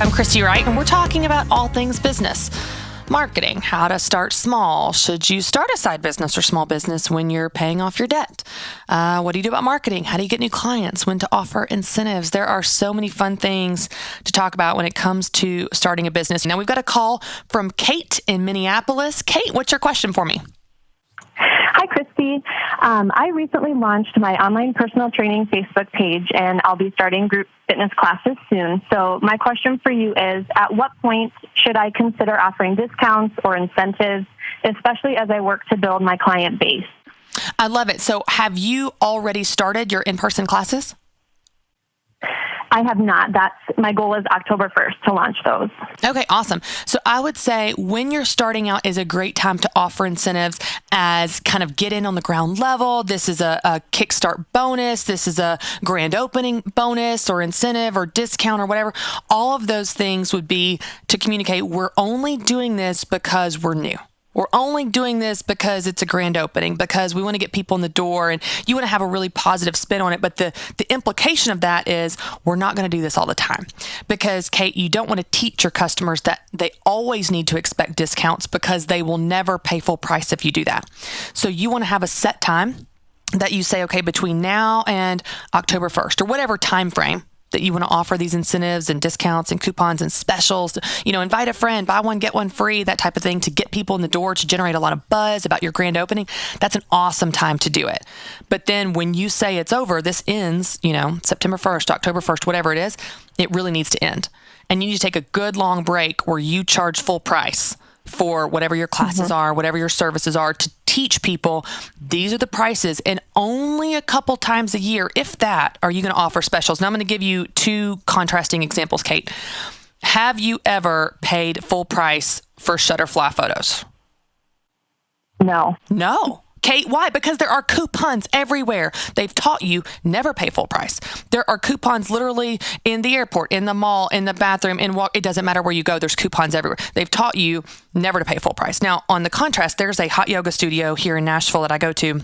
I'm Christy, Wright, and we're talking about all things business. Marketing, how to start small. Should you start a side business or small business when you're paying off your debt? What do you do about marketing? How do you get new clients? When to offer incentives? There are so many fun things to talk about when it comes to starting a business. Now we've got a call from Kate in Minneapolis. Kate, what's your question for me? Hi, Christy. I recently launched my online personal training Facebook page, and I'll be starting group fitness classes soon. So my question for you is, at what point should I consider offering discounts or incentives, especially as I work to build my client base? I love it. So have you already started your in-person classes? I have not. My goal is October 1st to launch those. Okay, awesome. So I would say when you're starting out is a great time to offer incentives as kind of get in on the ground level. This is a kickstart bonus. This is a grand opening bonus or incentive or discount or whatever. All of those things would be to communicate, we're only doing this because we're new. We're only doing this because it's a grand opening, because we want to get people in the door and you want to have a really positive spin on it. But the implication of that is we're not going to do this all the time, because, Kate, you don't want to teach your customers that they always need to expect discounts, because they will never pay full price if you do that. So you want to have a set time that you say, okay, between now and October 1st or whatever time frame that you want to offer these incentives and discounts and coupons and specials, invite a friend, buy one, get one free, that type of thing, to get people in the door, to generate a lot of buzz about your grand opening. That's an awesome time to do it. But then when you say it's over, this ends, September 1st, October 1st, whatever it is, it really needs to end. And you need to take a good long break where you charge full price for whatever your classes are, whatever your services are, to teach people these are the prices, and only a couple times a year, if that, are you going to offer specials. Now I'm going to give you two contrasting examples, Kate. Have you ever paid full price for Shutterfly photos? No. Kate, why? Because there are coupons everywhere. They've taught you never pay full price. There are coupons literally in the airport, in the mall, in the bathroom, it doesn't matter where you go. There's coupons everywhere. They've taught you never to pay full price. Now, on the contrast, there's a hot yoga studio here in Nashville that I go to.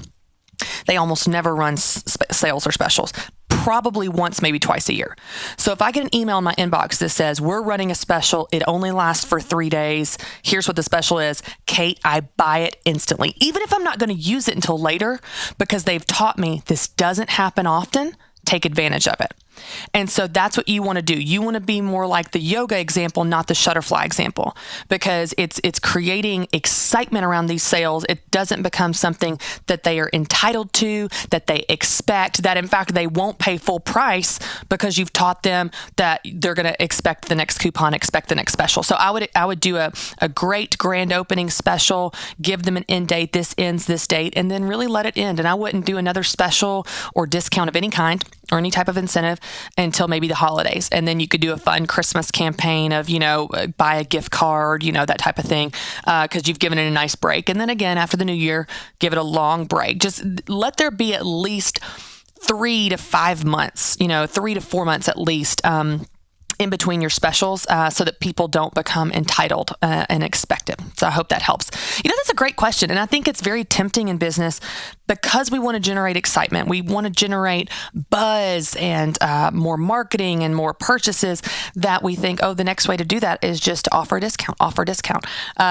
They almost never run sales or specials. Probably once, maybe twice a year. So if I get an email in my inbox that says, we're running a special, it only lasts for 3 days, here's what the special is, Kate, I buy it instantly. Even if I'm not going to use it until later, because they've taught me this doesn't happen often, take advantage of it. And so that's what you want to do. You want to be more like the yoga example, not the Shutterfly example, because it's creating excitement around these sales. It doesn't become something that they are entitled to, that they expect, that in fact they won't pay full price because you've taught them that they're going to expect the next coupon, expect the next special. So I would do a great grand opening special, give them an end date, this ends this date, and then really let it end. And I wouldn't do another special or discount of any kind or any type of incentive until maybe the holidays. And then you could do a fun Christmas campaign of, buy a gift card, that type of thing, because you've given it a nice break. And then again, after the new year, give it a long break. Just let there be at least 3 to 5 months, 3 to 4 months at least, in between your specials, so that people don't become entitled and expect it. So I hope that helps. That's a great question. And I think it's very tempting in business because we want to generate excitement. We want to generate buzz and more marketing and more purchases, that we think, the next way to do that is just to offer a discount.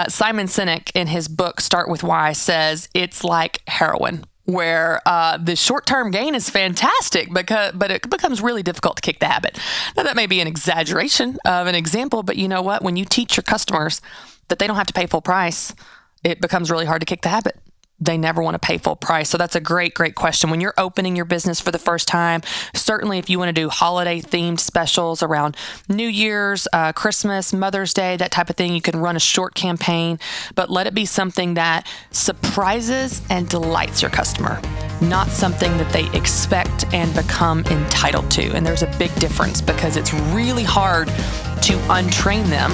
Simon Sinek, in his book, Start With Why, says it's like heroin, where the short-term gain is fantastic, but it becomes really difficult to kick the habit. Now, that may be an exaggeration of an example, but you know what? When you teach your customers that they don't have to pay full price, it becomes really hard to kick the habit. They never want to pay full price. So that's a great, great question. When you're opening your business for the first time, certainly if you want to do holiday-themed specials around New Year's, Christmas, Mother's Day, that type of thing, you can run a short campaign, but let it be something that surprises and delights your customer, not something that they expect and become entitled to. And there's a big difference, because it's really hard to untrain them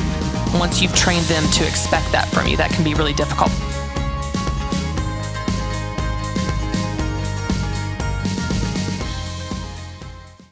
once you've trained them to expect that from you. That can be really difficult.